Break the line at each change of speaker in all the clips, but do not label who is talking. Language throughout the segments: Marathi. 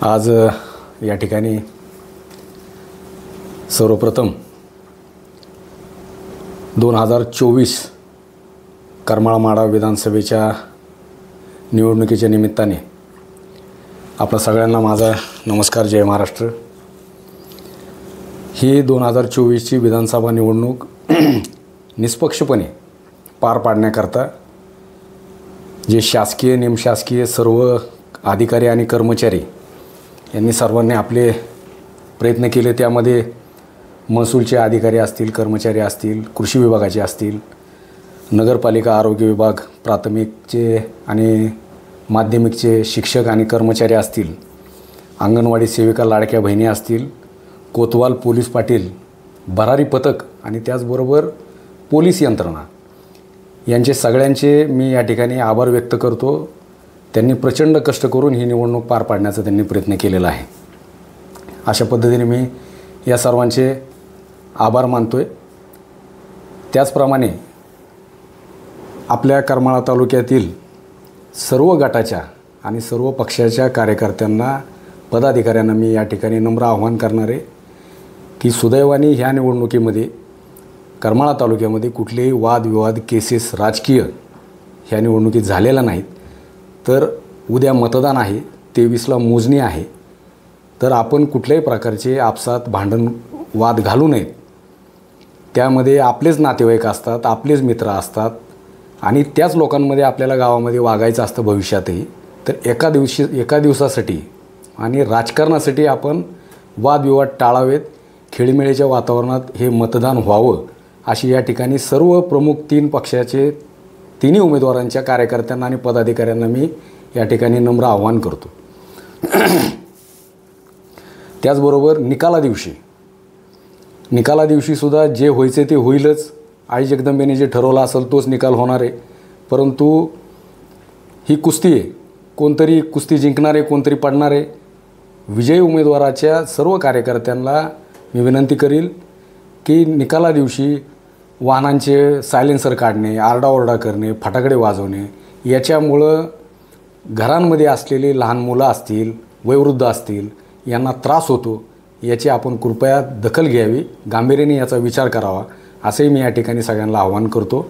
आज या ठिकाणी सर्वप्रथम 2024 करमाळा विधानसभेच्या निवडणुकीच्या निमित्ताने आपल्या सगळ्यांना माझा नमस्कार. जय महाराष्ट्र. ही 2024ची विधानसभा निवडणूक निष्पक्षपणे पार पाडण्याकरता जे शासकीय निमशासकीय सर्व अधिकारी आणि कर्मचारी यांनी सर्वांनी आपले प्रयत्न केले. त्यामध्ये महसूलचे अधिकारी असतील, कर्मचारी असतील, कृषी विभागाचे असतील, नगरपालिका आरोग्य विभाग, प्राथमिकचे आणि माध्यमिकचे शिक्षक आणि कर्मचारी असतील, अंगणवाडी सेविका लाडक्या बहिणी असतील, कोतवाल पोलीस पाटील, भरारी पथक आणि त्याचबरोबर पोलीस यंत्रणा यांचे सगळ्यांचे मी या ठिकाणी आभार व्यक्त करतो. त्यांनी प्रचंड कष्ट करून ही निवडणूक पार पाडण्याचा त्यांनी प्रयत्न केलेला आहे. अशा पद्धतीने मी या सर्वांचे आभार मानतो आहे. त्याचप्रमाणे आपल्या करमाळा तालुक्यातील सर्व गटाच्या आणि सर्व पक्षाच्या कार्यकर्त्यांना, पदाधिकाऱ्यांना मी या ठिकाणी नम्र आवाहन करणार आहे की सुदैवाने ह्या निवडणुकीमध्ये करमाळा तालुक्यामध्ये कुठलेही वादविवाद, केसेस, राजकीय ह्या निवडणुकीत झालेला नाहीत. तर उद्या मतदान आहे, 23ला मोजणी आहे. तर आपण कुठल्याही प्रकारचे आपसात भांडण वाद घालू नयेत. त्यामध्ये आपलेच नातेवाईक असतात, आपलेच मित्र असतात आणि त्याच लोकांमध्ये आपल्याला गावामध्ये वागायचं असतं भविष्यातही. तर एका दिवसासाठी आणि राजकारणासाठी आपण वादविवाद टाळावेत. खेळीमेळीच्या वातावरणात हे मतदान व्हावं अशी या ठिकाणी सर्व प्रमुख 3 पक्षाचे तिन्ही उमेदवारांच्या कार्यकर्त्यांना आणि पदाधिकाऱ्यांना मी या ठिकाणी नम्र आवाहन करतो. त्याचबरोबर निकाला दिवशीसुद्धा जे व्हायचे ते होईलच. आई जगदंबेने जे ठरवलं असेल तोच निकाल होणार आहे. परंतु ही कुस्ती आहे, कोणतरी कुस्ती जिंकणार आहे, कोणतरी पडणार आहे. विजयी उमेदवाराच्या सर्व कार्यकर्त्यांना मी विनंती करील की निकाला दिवशी वाहनांचे सायलेन्सर काढणे, आरडाओरडा करणे, फटाकडे वाजवणे याच्यामुळं घरांमध्ये असलेली लहान मुलं असतील, वयोवृद्ध असतील यांना त्रास होतो. याची आपण कृपया दखल घ्यावी, गांभीर्याने याचा विचार करावा असंही मी या ठिकाणी सगळ्यांना आवाहन करतो.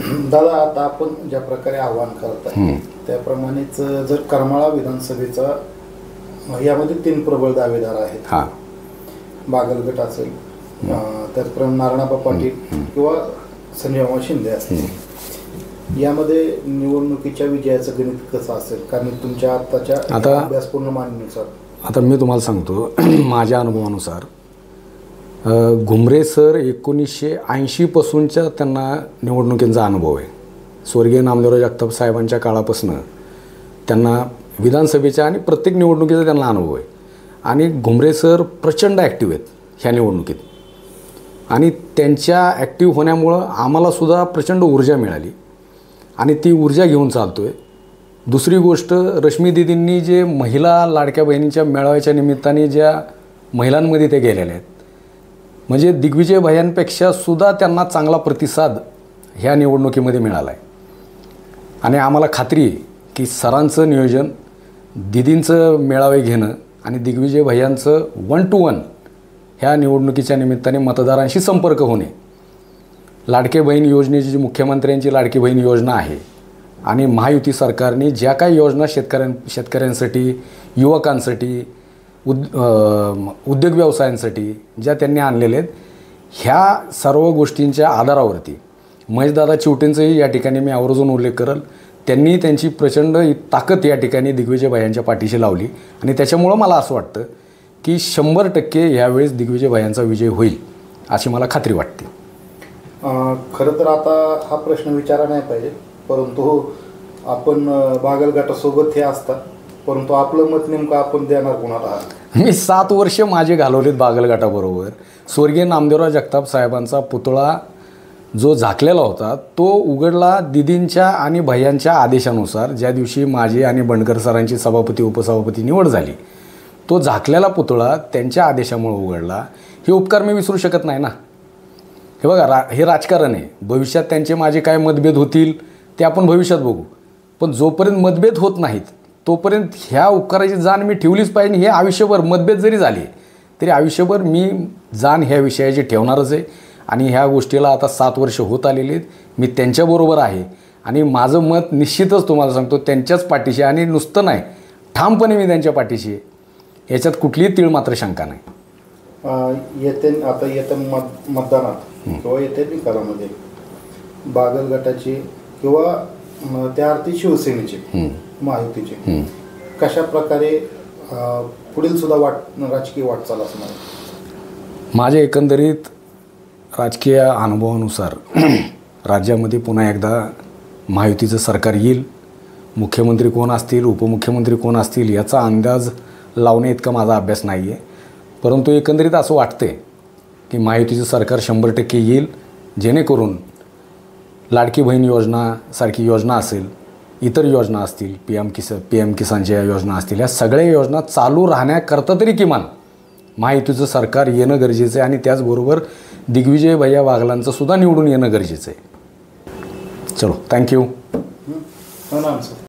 दादा, आता आपण ज्या प्रकारे आवाहन करत आहे त्याप्रमाणेच जर करमाळा विधानसभेचा यामध्ये 3 प्रबळ दावेदार आहेत.
हां,
बागलगट असेल, त्याचप्रमाणे नारायणप्पा पाटील किंवा संजयमामा शिंदे असतील. यामध्ये निवडणुकीच्या विजयाचं गणित कसं असेल? कारण तुमच्या आत्ताच्या अभ्यासपूर्ण मान्यनुसार
आता मी तुम्हाला सांगतो माझ्या अनुभवानुसार घुमरे सर 1980 पासूनच्या त्यांना निवडणुकींचा अनुभव आहे. स्वर्गीय नामदेवराव जगताप साहेबांच्या काळापासून त्यांना विधानसभेच्या आणि प्रत्येक निवडणुकीचा त्यांना अनुभव आहे. आणि घुमरे सर प्रचंड ॲक्टिव्ह आहेत ह्या निवडणुकीत आणि त्यांच्या ॲक्टिव्ह होण्यामुळं आम्हालासुद्धा प्रचंड ऊर्जा मिळाली आणि ती ऊर्जा घेऊन चालतो आहे. दुसरी गोष्ट, रश्मी दीदींनी जे महिला लाडक्या बहिणींच्या मेळाव्याच्या निमित्ताने ज्या महिलांमध्ये ते गेलेल्या आहेत, म्हणजे दिग्विजय भैयांपेक्षासुद्धा त्यांना चांगला प्रतिसाद ह्या निवडणुकीमध्ये मिळाला आहे. आणि आम्हाला खात्री आहे की सरांचं नियोजन, दीदींचं मेळावे घेणं आणि दिग्विजय भैयांचं 1 to 1 ह्या निवडणुकीच्या निमित्ताने मतदारांशी संपर्क होणे, लाडके बहीण योजनेची जी मुख्यमंत्र्यांची लाडकी बहीण योजना आहे आणि महायुती सरकारने ज्या काही योजना शेतकऱ्यांसाठी, युवकांसाठी, उद्योग व्यवसायांसाठी ज्या त्यांनी आणलेल्या आहेत, ह्या सर्व गोष्टींच्या आधारावरती महेशदादा चिवटेंचाही या ठिकाणी मी आवर्जून उल्लेख करेल. त्यांनी त्यांची प्रचंड ताकद या ठिकाणी दिग्विजय भैयांच्या पाठीशी लावली आणि त्याच्यामुळं मला असं वाटतं की 100% ह्यावेळेस दिग्विजय भैयांचा विजय होईल अशी मला खात्री वाटते.
खरं तर आता हा प्रश्न विचारा नाही पाहिजे, परंतु आपण बागल गटासोबत हे असतात, परंतु आपलं मत नेमकं आपण देणार कोणाला आहात?
मी 7 वर्ष माझे घालवलेत बागल गटाबरोबर. स्वर्गीय नामदेवराव जगताप साहेबांचा पुतळा जो झाकलेला होता तो उघडला दीदींच्या आणि भैयांच्या आदेशानुसार. ज्या दिवशी माझी आणि बंडकर सरांची सभापती उपसभापती निवड झाली, तो झाकलेला पुतळा त्यांच्या आदेशामुळे उघडला. हे उपकार मी विसरू शकत नाही ना. हे बघा, हे राजकारण आहे. भविष्यात त्यांचे माझे काय मतभेद होतील ते आपण भविष्यात बघू, पण जोपर्यंत मतभेद होत नाहीत तोपर्यंत ह्या उपकाराची जाण मी ठेवलीच पाहिजे. हे आयुष्यभर मतभेद जरी झाले तरी आयुष्यभर मी जाण ह्या विषयाची ठेवणारच आहे. आणि ह्या गोष्टीला आता 7 वर्ष होत आलेली आहेत. मी त्यांच्याबरोबर आहे आणि माझं मत निश्चितच तुम्हाला सांगतो त्यांच्याच पाठीशी, आणि नुसतं नाही, ठामपणे मी त्यांच्या पाठीशी आहे. याच्यात कुठलीही तीळ मात्र शंका नाही.
येत्या मतदानात किंवा येत्या निकालामध्ये बागल गटाचे किंवा त्या अर्थी शिवसेनेचे, महायुतीचे कशा प्रकारे पुढील सुद्धा राजकीय वाटचाल असणार?
माझ्या एकंदरीत राजकीय अनुभवानुसार राज्यामध्ये पुन्हा एकदा महायुतीचं सरकार येईल. मुख्यमंत्री कोण असतील, उपमुख्यमंत्री कोण असतील याचा अंदाज लावणे इतका माझा अभ्यास नाही आहे. परंतु एकंदरीत असं वाटते की महायुतीचं सरकार 100% येईल, जेणेकरून लाडकी बहीण योजनासारखी योजना असेल, इतर योजना असतील, PM किसानच्या योजना असतील, या सगळ्या योजना चालू राहण्याकरता तरी किमान महायुतीचं सरकार येणं गरजेचं आहे. आणि त्याचबरोबर दिग्विजय भैया वाघलांचं सुद्धा निवडून येणं गरजेचं आहे. चलो, थँक्यू.